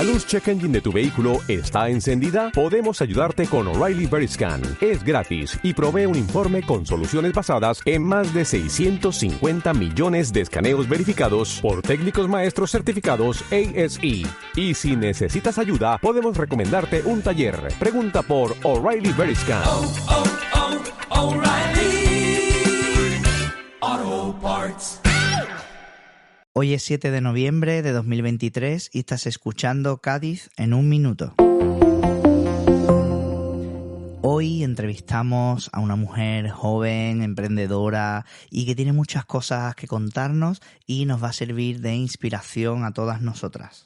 luz check engine de tu vehículo está encendida? Podemos ayudarte con O'Reilly Veriscan. Es gratis y provee un informe con soluciones basadas en más de 650 millones de escaneos verificados por técnicos maestros certificados ASE. Y si necesitas ayuda, podemos recomendarte un taller. Pregunta por O'Reilly Veriscan. O'Reilly Auto Parts. Hoy es 7 de noviembre de 2023 y estás escuchando Cádiz en un minuto. Hoy entrevistamos a una mujer joven, emprendedora y que tiene muchas cosas que contarnos y nos va a servir de inspiración a todas nosotras.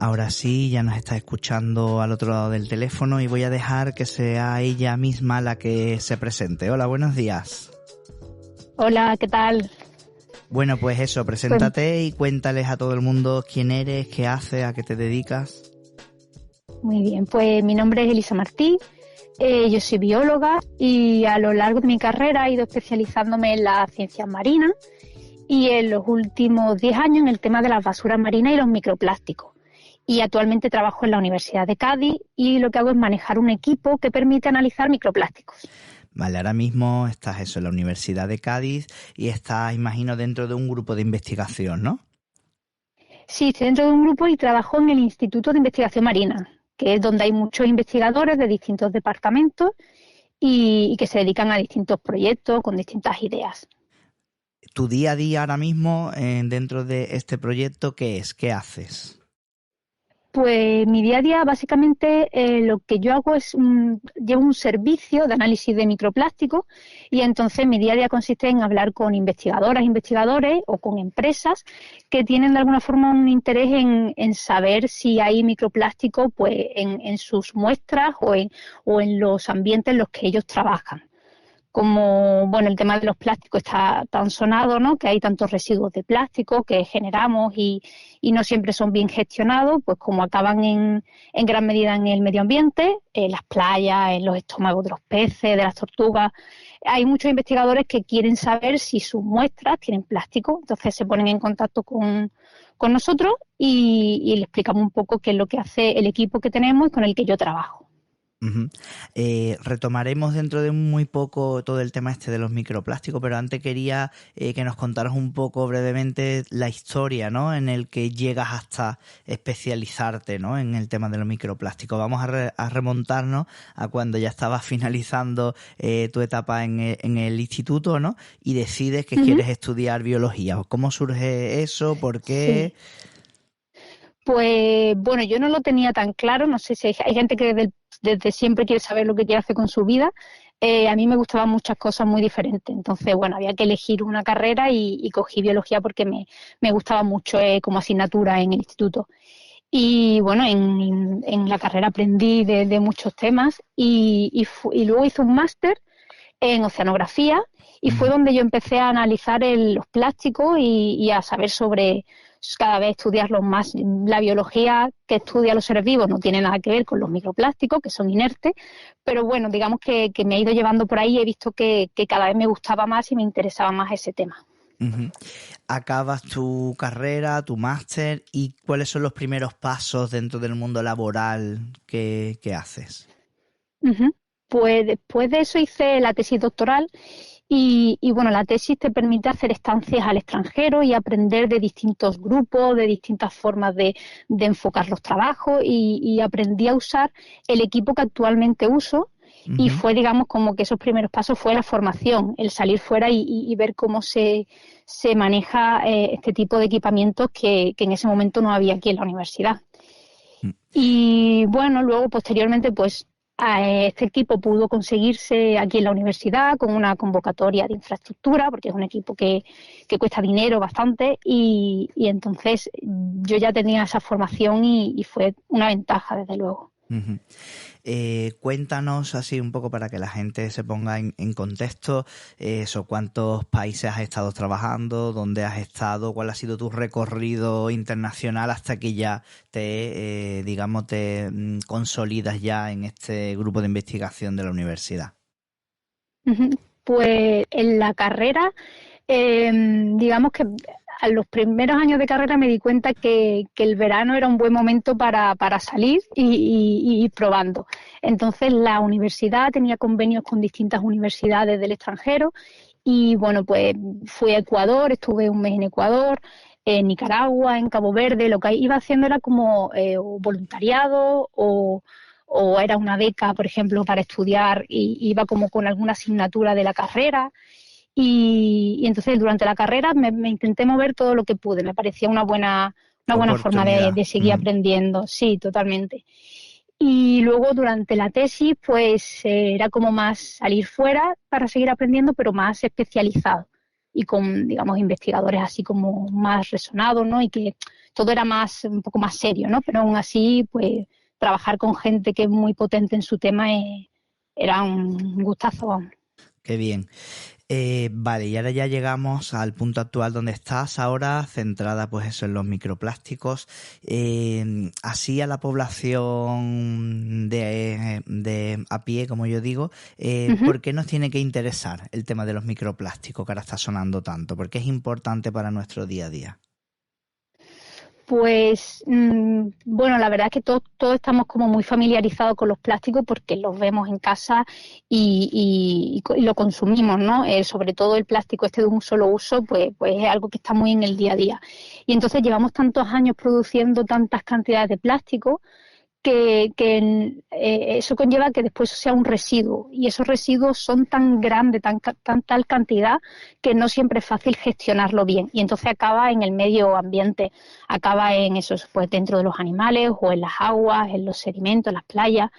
Ahora sí, ya nos está escuchando al otro lado del teléfono y voy a dejar que sea ella misma la que se presente. Hola, buenos días. Hola, ¿qué tal? Bueno, pues eso, preséntate y cuéntales a todo el mundo quién eres, qué haces, a qué te dedicas. Muy bien, pues mi nombre es Elisa Martí, yo soy bióloga y a lo largo de mi carrera he ido especializándome en las ciencias marinas y en los últimos 10 años en el tema de las basuras marinas y los microplásticos. Y actualmente trabajo en la Universidad de Cádiz y lo que hago es manejar un equipo que permite analizar microplásticos. Vale, ahora mismo estás en la Universidad de Cádiz y estás, imagino, dentro de un grupo de investigación, ¿no? Sí, estoy dentro de un grupo y trabajo en el Instituto de Investigación Marina, que es donde hay muchos investigadores de distintos departamentos y que se dedican a distintos proyectos con distintas ideas. Tu día a día ahora mismo dentro de este proyecto, ¿qué es? ¿Qué haces? Pues mi día a día básicamente lo que yo hago es llevo un servicio de análisis de microplásticos y entonces mi día a día consiste en hablar con investigadoras, investigadores o con empresas que tienen de alguna forma un interés en saber si hay microplástico pues en sus muestras o en los ambientes en los que ellos trabajan. Como bueno, el tema de los plásticos está tan sonado, ¿no? Que hay tantos residuos de plástico que generamos y no siempre son bien gestionados, pues como acaban en gran medida en el medio ambiente, en las playas, en los estómagos de los peces, de las tortugas. Hay muchos investigadores que quieren saber si sus muestras tienen plástico, entonces se ponen en contacto con nosotros y le explicamos un poco qué es lo que hace el equipo que tenemos y con el que yo trabajo. Uh-huh. Retomaremos dentro de muy poco todo el tema de los microplásticos, pero antes quería que nos contaras un poco brevemente la historia, ¿no? En el que llegas hasta especializarte, ¿no? En el tema de los microplásticos. Vamos a remontarnos a cuando ya estabas finalizando tu etapa en el instituto, ¿no? Y decides que quieres estudiar biología. ¿Cómo surge eso? ¿Por qué? Sí. Pues bueno, yo no lo tenía tan claro, no sé si hay gente que desde siempre quiere saber lo que quiere hacer con su vida. A mí me gustaban muchas cosas muy diferentes, entonces bueno, había que elegir una carrera y cogí biología porque me gustaba mucho como asignatura en el instituto. Y bueno, en la carrera aprendí de muchos temas y luego hice un máster en oceanografía y fue donde yo empecé a analizar los plásticos y a saber sobre cada vez estudiarlos más. La biología que estudia los seres vivos no tiene nada que ver con los microplásticos, que son inertes, pero bueno, digamos que me ha ido llevando por ahí y he visto que cada vez me gustaba más y me interesaba más ese tema. Uh-huh. Acabas tu carrera, tu máster, ¿y cuáles son los primeros pasos dentro del mundo laboral que haces? Uh-huh. Pues después de eso hice la tesis doctoral y bueno, la tesis te permite hacer estancias al extranjero y aprender de distintos grupos, de distintas formas de enfocar los trabajos y aprendí a usar el equipo que actualmente uso. Y fue, digamos, como que esos primeros pasos fue la formación, el salir fuera y ver cómo se maneja este tipo de equipamientos que en ese momento no había aquí en la universidad. Y bueno, luego posteriormente pues este equipo pudo conseguirse aquí en la universidad con una convocatoria de infraestructura, porque es un equipo que cuesta dinero bastante y entonces yo ya tenía esa formación y fue una ventaja, desde luego. Ujú. Cuéntanos así un poco para que la gente se ponga en contexto, eso, cuántos países has estado trabajando, dónde has estado, cuál ha sido tu recorrido internacional hasta que ya te consolidas ya en este grupo de investigación de la universidad. Ujú. Pues en la carrera, digamos que a los primeros años de carrera me di cuenta que el verano era un buen momento para salir y ir probando. Entonces la universidad tenía convenios con distintas universidades del extranjero y bueno, pues fui a Ecuador, estuve un mes en Ecuador, en Nicaragua, en Cabo Verde. Lo que iba haciendo era como o voluntariado o era una beca, por ejemplo, para estudiar y iba como con alguna asignatura de la carrera. Y entonces durante la carrera me intenté mover todo lo que pude. Me parecía una buena forma Oportunidad. de seguir aprendiendo. Sí, totalmente. Y luego durante la tesis, pues era como más salir fuera para seguir aprendiendo, pero más especializado y con, digamos, investigadores así como más resonados, ¿no? Y que todo era más, un poco más serio, ¿no? Pero aún así, pues trabajar con gente que es muy potente en su tema era un gustazo. Vamos. Qué bien. Vale, y ahora ya llegamos al punto actual donde estás ahora, centrada pues eso en los microplásticos. Así a la población de a pie, como yo digo, Uh-huh. ¿por qué nos tiene que interesar el tema de los microplásticos que ahora está sonando tanto? ¿Por qué es importante para nuestro día a día? Pues bueno, la verdad es que todos estamos como muy familiarizados con los plásticos porque los vemos en casa y lo consumimos, ¿no? Sobre todo el plástico este de un solo uso, pues es algo que está muy en el día a día. Y entonces llevamos tantos años produciendo tantas cantidades de plástico que eso conlleva que después sea un residuo y esos residuos son tan grandes, tan tal cantidad que no siempre es fácil gestionarlo bien y entonces acaba en el medio ambiente, acaba en eso, pues dentro de los animales o en las aguas, en los sedimentos, en las playas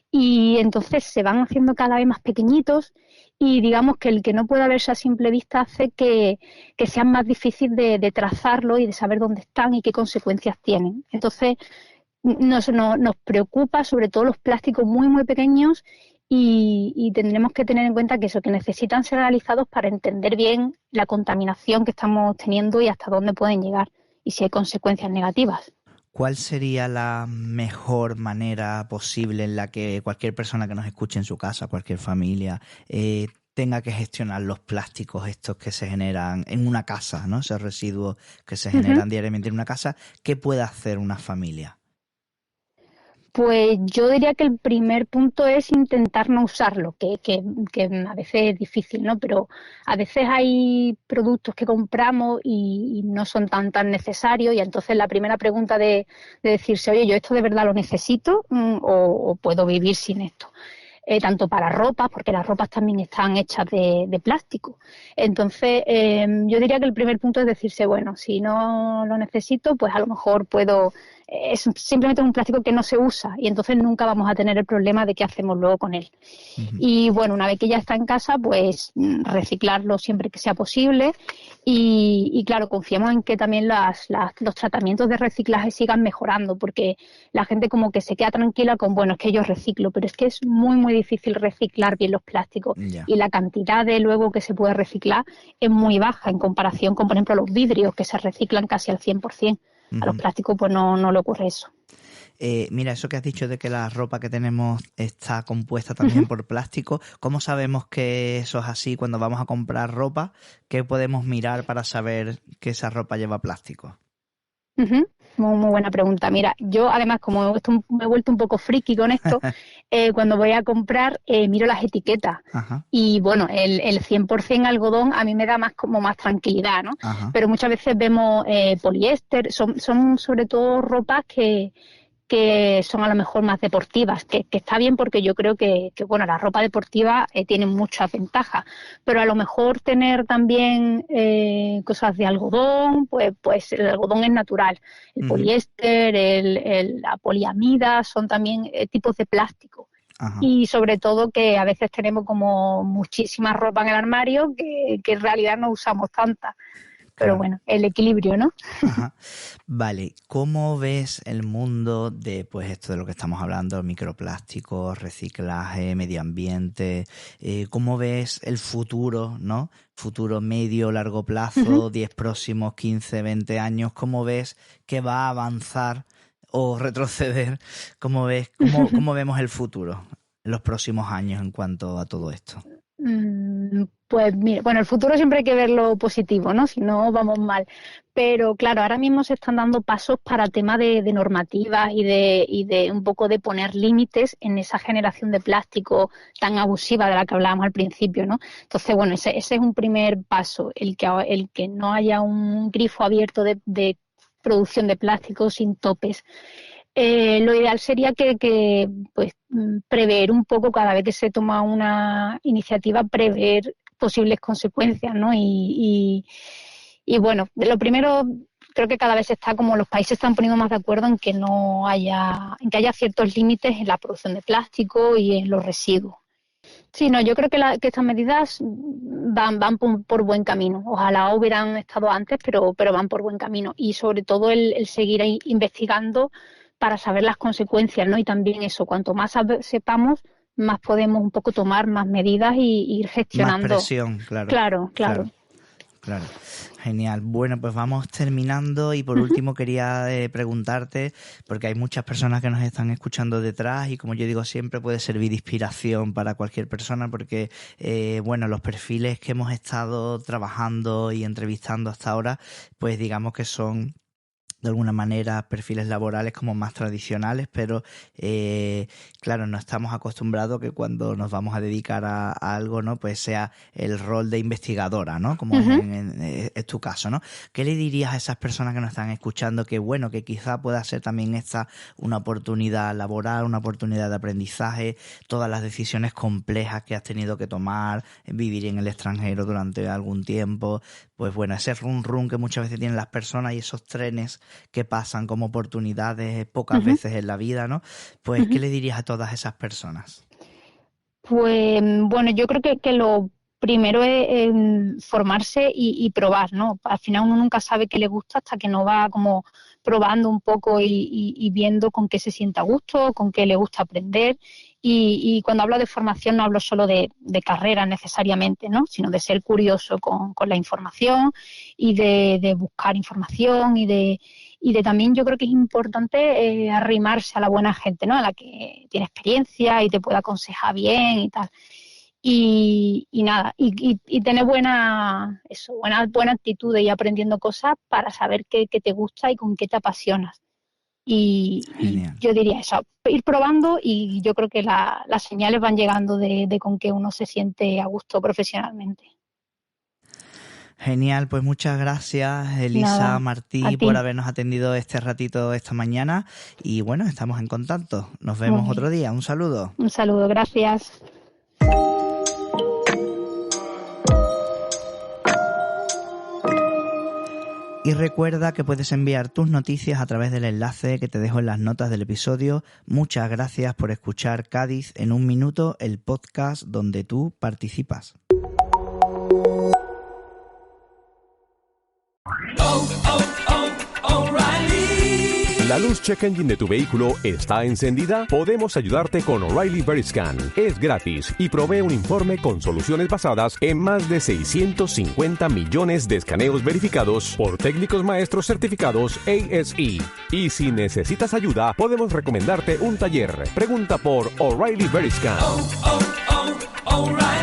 y entonces se van haciendo cada vez más pequeñitos y digamos que el que no pueda verse a simple vista hace que sea más difícil de trazarlo y de saber dónde están y qué consecuencias tienen. Entonces, nos preocupa sobre todo los plásticos muy, muy pequeños y tendremos que tener en cuenta que eso, que necesitan ser analizados para entender bien la contaminación que estamos teniendo y hasta dónde pueden llegar y si hay consecuencias negativas. ¿Cuál sería la mejor manera posible en la que cualquier persona que nos escuche en su casa, cualquier familia, tenga que gestionar los plásticos estos que se generan en una casa, ¿no? Esos residuos que se Uh-huh. generan diariamente en una casa? ¿Qué puede hacer una familia? Pues yo diría que el primer punto es intentar no usarlo, que a veces es difícil, ¿no? Pero a veces hay productos que compramos y no son tan necesarios y entonces la primera pregunta de decirse, oye, ¿yo esto de verdad lo necesito o puedo vivir sin esto? Tanto para ropas, porque las ropas también están hechas de plástico. Entonces, yo diría que el primer punto es decirse, bueno, si no lo necesito, pues a lo mejor puedo. Es simplemente un plástico que no se usa y entonces nunca vamos a tener el problema de qué hacemos luego con él. Uh-huh. Y bueno, una vez que ya está en casa, pues reciclarlo siempre que sea posible y claro, confiamos en que también los tratamientos de reciclaje sigan mejorando porque la gente como que se queda tranquila con, bueno, es que yo reciclo, pero es que es muy, muy difícil reciclar bien los plásticos Ya. y la cantidad de luego que se puede reciclar es muy baja en comparación con, por ejemplo, los vidrios que se reciclan casi al 100%. A los Uh-huh. plásticos pues no le ocurre eso. Mira, eso que has dicho de que la ropa que tenemos está compuesta también Uh-huh. por plástico, ¿cómo sabemos que eso es así cuando vamos a comprar ropa? ¿Qué podemos mirar para saber que esa ropa lleva plástico? Uh-huh. Muy, muy buena pregunta. Mira, yo además, como me he vuelto un poco friki con esto, cuando voy a comprar miro las etiquetas. Ajá, Y bueno, el 100% algodón a mí me da más como más tranquilidad, ¿no? ajá. Pero muchas veces vemos poliéster, son sobre todo ropas que son a lo mejor más deportivas, que está bien porque yo creo que bueno, la ropa deportiva tiene muchas ventajas, pero a lo mejor tener también cosas de algodón, pues el algodón es natural, el Uh-huh. poliéster, la poliamida, son también tipos de plástico. Ajá. Y sobre todo que a veces tenemos como muchísima ropa en el armario que en realidad no usamos tanta. Claro. bueno, el equilibrio, ¿no? Ajá. Vale, ¿cómo ves el mundo de pues esto de lo que estamos hablando, microplásticos, reciclaje, medio ambiente? ¿Cómo ves el futuro, ¿no? Futuro medio, largo plazo, 10 próximos 15, 20 años, ¿cómo ves que va a avanzar o retroceder? ¿Cómo ves, cómo vemos el futuro en los próximos años en cuanto a todo esto? Pues mira, bueno, el futuro siempre hay que verlo positivo, ¿no? Si no, vamos mal. Pero claro, ahora mismo se están dando pasos para tema de normativas y de un poco de poner límites en esa generación de plástico tan abusiva de la que hablábamos al principio, ¿no? Entonces, bueno, ese es un primer paso, el que no haya un grifo abierto de producción de plástico sin topes. Lo ideal sería que pues prever un poco cada vez que se toma una iniciativa, prever posibles consecuencias, ¿no? Y bueno, lo primero, creo que cada vez los países están poniendo más de acuerdo en que que haya ciertos límites en la producción de plástico y en los residuos. Sí, no, yo creo que estas medidas van por buen camino. Ojalá hubieran estado antes, pero van por buen camino. Y sobre todo el seguir ahí investigando para saber las consecuencias, ¿no? Y también eso, cuanto más sepamos, más podemos un poco tomar más medidas y ir gestionando. Más presión, claro. Claro, genial. Bueno, pues vamos terminando y por último quería preguntarte, porque hay muchas personas que nos están escuchando detrás y como yo digo siempre puede servir de inspiración para cualquier persona porque, bueno, los perfiles que hemos estado trabajando y entrevistando hasta ahora, pues digamos que son de alguna manera perfiles laborales como más tradicionales, pero claro, no estamos acostumbrados que cuando nos vamos a dedicar a algo, ¿no? Pues sea el rol de investigadora, ¿no? Como es tu caso, ¿no? ¿Qué le dirías a esas personas que nos están escuchando que bueno, que quizá pueda ser también esta una oportunidad laboral, una oportunidad de aprendizaje, todas las decisiones complejas que has tenido que tomar, vivir en el extranjero durante algún tiempo, pues bueno, ese run que muchas veces tienen las personas y esos trenes que pasan como oportunidades pocas veces en la vida, ¿no? Pues, ¿qué le dirías a todas esas personas? Pues, bueno, yo creo que lo primero es formarse y probar, ¿no? Al final uno nunca sabe qué le gusta hasta que no va como probando un poco y viendo con qué se siente a gusto, con qué le gusta aprender. Y cuando hablo de formación no hablo solo de carrera necesariamente, ¿no? Sino de ser curioso con la información y de buscar información y de también yo creo que es importante arrimarse a la buena gente, ¿no? A la que tiene experiencia y te puede aconsejar bien y tal. Y nada, y tener buena actitud y aprendiendo cosas para saber qué te gusta y con qué te apasionas. Y yo diría eso, ir probando y yo creo que las señales van llegando de con que uno se siente a gusto profesionalmente. Genial, pues muchas gracias Elisa, Nada, Martí, por habernos atendido este ratito esta mañana y bueno, estamos en contacto. Nos vemos otro día. Un saludo. Un saludo, gracias. Y recuerda que puedes enviar tus noticias a través del enlace que te dejo en las notas del episodio. Muchas gracias por escuchar Cádiz en un minuto, el podcast donde tú participas. ¿La luz check engine de tu vehículo está encendida? Podemos ayudarte con O'Reilly Veriscan. Es gratis y provee un informe con soluciones basadas en más de 650 millones de escaneos verificados por técnicos maestros certificados ASE. Y si necesitas ayuda, podemos recomendarte un taller. Pregunta por O'Reilly Veriscan. O'Reilly.